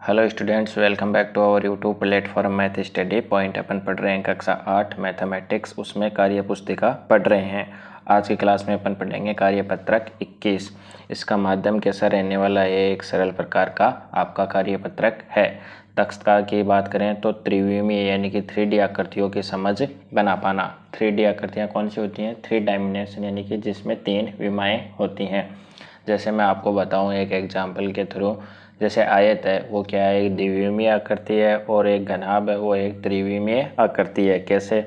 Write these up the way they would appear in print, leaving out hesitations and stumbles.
Hello students, welcome back to our YouTube platform math study point. अपन पढ़ रहे हैं कक्षा 8 मैथमेटिक्स, उसमें कार्य पुस्तिका पढ़ रहे हैं। आज की क्लास में अपन पढ़ेंगे कार्यपत्रक 21। इसका माध्यम कैसा रहने वाला है? एक सरल प्रकार का आपका कार्यपत्रक है। दक्षता की बात करें तो त्रिविमीय यानी कि 3D आकृतियों की समझ बना पाना। 3D आकृतियाँ कौन सी होती हैं? 3 डायमेंशन यानी कि जिसमें 3 विमाएँ होती हैं। जैसे मैं आपको बताऊँ एक एग्जाम्पल के थ्रू, जैसे आयत है वो क्या है? एक द्विविमीय आकृति है, और एक घनाभ है वो एक त्रिविमीय आकृति है। कैसे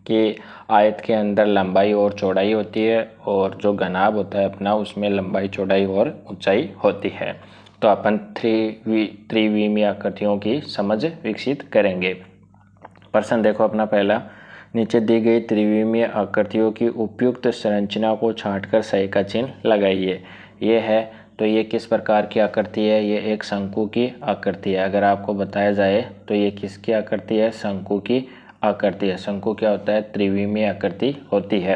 कि आयत के अंदर लंबाई और चौड़ाई होती है, और जो घनाभ होता है अपना उसमें लंबाई चौड़ाई और ऊंचाई होती है। तो अपन त्रिविमीय आकृतियों की समझ विकसित करेंगे। प्रश्न देखो अपना पहला, नीचे दी गई त्रिविमीय आकृतियों की उपयुक्त संरचना को छांटकर सही का चिन्ह लगाइए। ये है, तो ये किस प्रकार की आकृति है? ये एक शंकु की आकृति है। अगर आपको बताया जाए तो ये किसकी आकृति है? शंकु की आकृति है। शंकु क्या होता है? त्रिविमीय आकृति होती है।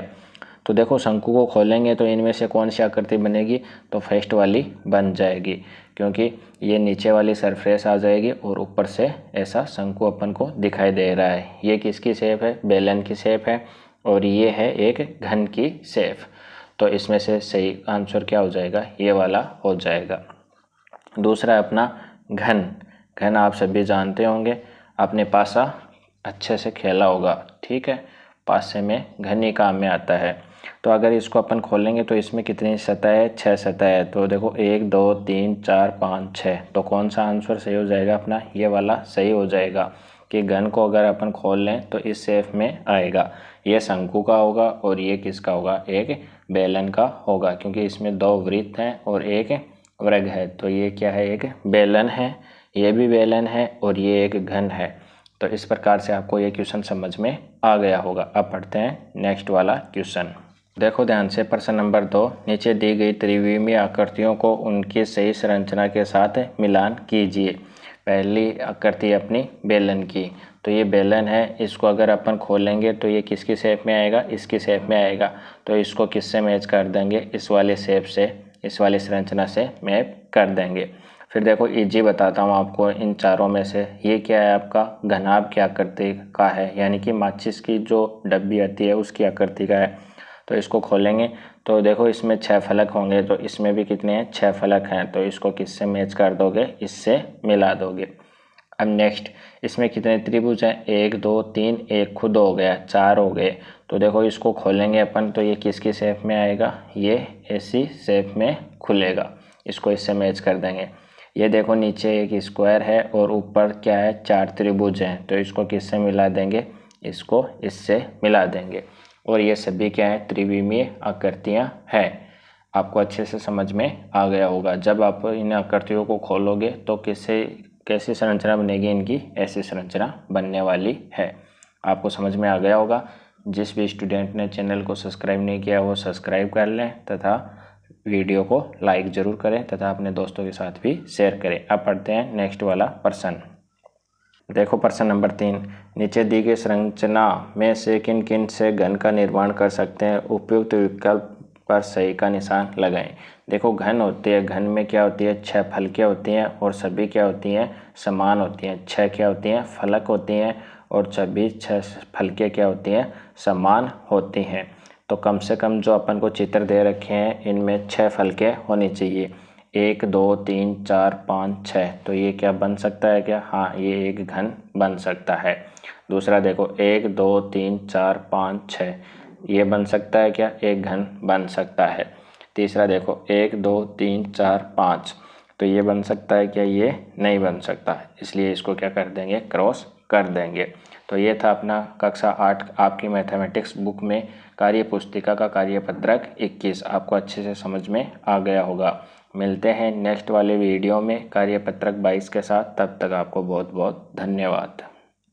तो देखो शंकु को खोलेंगे तो इनमें से कौन सी आकृति बनेगी? तो फर्स्ट वाली बन जाएगी, क्योंकि ये नीचे वाली सरफेस आ जाएगी और ऊपर से ऐसा शंकु अपन को दिखाई दे रहा है। ये किसकी शेप है? बेलन की शेप है, और ये है एक घन की शेप। तो इसमें से सही आंसर क्या हो जाएगा? ये वाला हो जाएगा। दूसरा अपना घन। घन आप सभी जानते होंगे, आपने पासा अच्छे से खेला होगा, ठीक है। पासे में घन ही काम में आता है। तो अगर इसको अपन खोलेंगे तो इसमें कितनी सतह है? 6 सतह है। तो देखो 1 2 3 4 5 6। तो कौन सा आंसर सही हो जाएगा अपना? ये वाला सही हो जाएगा कि घन को अगर अपन खोल लें तो इस शेप में आएगा। ये शंकु का होगा और ये किसका होगा? एक बेलन का होगा, क्योंकि इसमें 2 वृत्त हैं और एक वर्ग है। तो ये क्या है? एक बेलन है, ये भी बेलन है, और ये एक घन है। तो इस प्रकार से आपको ये क्वेश्चन समझ में आ गया होगा। अब पढ़ते हैं नेक्स्ट वाला क्वेश्चन। देखो ध्यान से, प्रश्न नंबर 2, नीचे दी गई त्रिविमीय आकृतियों को उनकी सही संरचना के साथ मिलान कीजिए। पहली आकृति अपनी बेलन की, तो ये बेलन है। इसको अगर अपन खोलेंगे तो ये किसकी शेप में आएगा? इसकी शेप में आएगा। तो इसको किससे मैच कर देंगे? इस वाले शेप से, इस वाली संरचना से मैप कर देंगे। फिर देखो इजी बताता हूँ आपको इन चारों में से। ये क्या है? आपका घनाभ की आकृति का है, यानी कि माचिस की जो डब्बी आती है उसकी आकृति का है। तो इसको खोलेंगे तो देखो इसमें 6 फलक होंगे, तो इसमें भी कितने हैं? 6 फलक हैं। तो इसको किससे मैच कर दोगे? इससे मिला दोगे। अब नेक्स्ट, इसमें कितने त्रिभुज हैं? 1 2 3, एक खुद हो गया, 4 हो गए। तो देखो इसको खोलेंगे अपन तो ये किसकी शेप में आएगा? ये ऐसी शेप में खुलेगा। इसको इससे मैच कर देंगे। ये देखो नीचे एक स्क्वायर है और ऊपर क्या है? 4 त्रिभुज हैं। तो इसको किससे मिला देंगे? इसको इससे मिला देंगे। और ये सभी क्या है? त्रिविमीय आकृतियाँ हैं। आपको अच्छे से समझ में आ गया होगा। जब आप इन आकृतियों को खोलोगे तो कैसी संरचना बनेगी इनकी? ऐसी संरचना बनने वाली है। आपको समझ में आ गया होगा। जिस भी स्टूडेंट ने चैनल को सब्सक्राइब नहीं किया वो सब्सक्राइब कर लें, तथा वीडियो को लाइक ज़रूर करें, तथा अपने दोस्तों के साथ भी शेयर करें। अब पढ़ते हैं नेक्स्ट वाला प्रश्न। देखो प्रश्न नंबर 3, नीचे दी गई संरचना में से किन किन से घन का निर्माण कर सकते हैं? उपयुक्त विकल्प पर सही का निशान लगाएं। देखो घन होती है, घन में क्या होती है? 6 फलकें होती हैं, और सभी क्या होती हैं? समान होती हैं। 6 क्या होती हैं? फलक होती हैं, और सभी 6 फलकें क्या होती हैं? समान होती हैं। तो कम से कम जो अपन को चित्र दे रखे हैं इनमें 6 फलकें होनी चाहिए। 1 2 3 4 5 6। तो ये क्या बन सकता है क्या? हाँ, ये एक घन बन सकता है। दूसरा देखो 1 2 3 4 5 6, ये बन सकता है क्या? एक घन बन सकता है। तीसरा देखो 1 2 3 4 5, तो ये बन सकता है क्या? ये नहीं बन सकता, इसलिए इसको क्या कर देंगे? क्रॉस कर देंगे। तो ये था अपना कक्षा 8 आपकी मैथमेटिक्स बुक में कार्य पुस्तिका का कार्यपत्रक 21। आपको अच्छे से समझ में आ गया होगा। मिलते हैं नेक्स्ट वाले वीडियो में कार्यपत्रक 22 के साथ। तब तक आपको बहुत बहुत धन्यवाद।